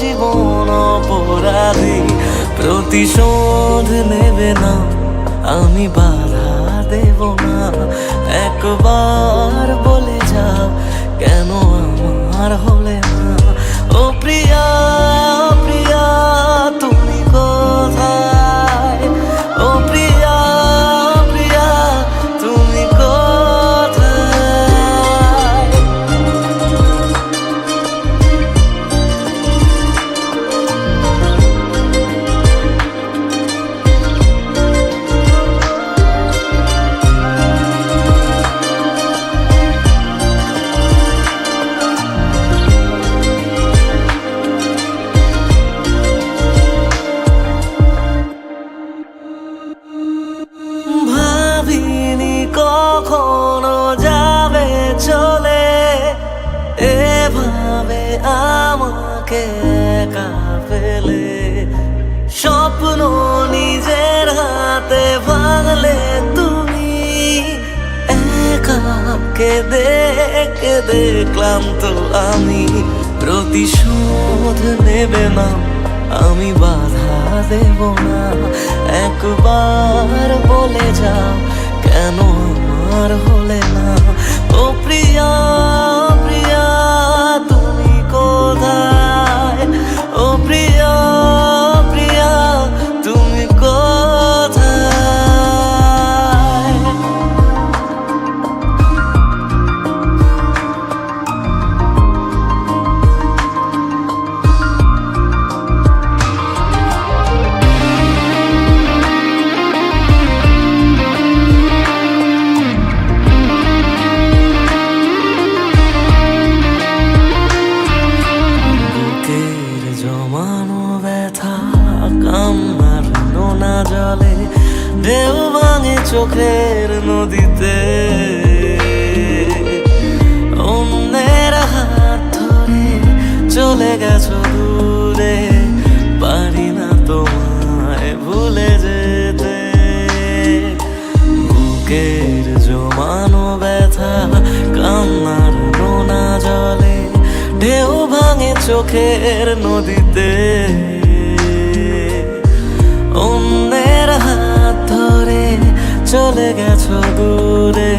জীবন অপরাধী। প্রতিশোধ নেবে না, আমি বাধা দেব না। একবার বলে যাও কেন আমার হলে না। ও প্রিয়া প্রিয়া তুমি কোথায়? ও প্রিয়া প্রিয়া তুমি কোথায়? ভাবিনি কখনো যাবে চলে, এভাবে আমাকে একা ফেলে। স্বপ্ন নিজের হাতে ভাঙলে তুমি, একা কেঁদে কেঁদে ক্লান্ত আমি। প্রতিশোধ নেবে না, আমি বাধা দেব না। একবার বলে যাও কেন আমার হলে না। ও প্রিয়া প্রিয়া তুমি কোথায়? ও প্রিয়া প্রিয়া তুমি কোথায়? জমানো ব্যথা কান্নার নোনা জলে, ঢেউ ভাঙে চোখের নদীতে। অন্যের হাত ধরে চলে গেছো দূরে, পারি না তোমায় ভুলে যেতে। বুকের জমানো ব্যথা কান্নার নোনা জলে, ঢেউ ভাঙে চোখের নদীতে। অন্যের হাত ধরে চলে গেছো দূরে,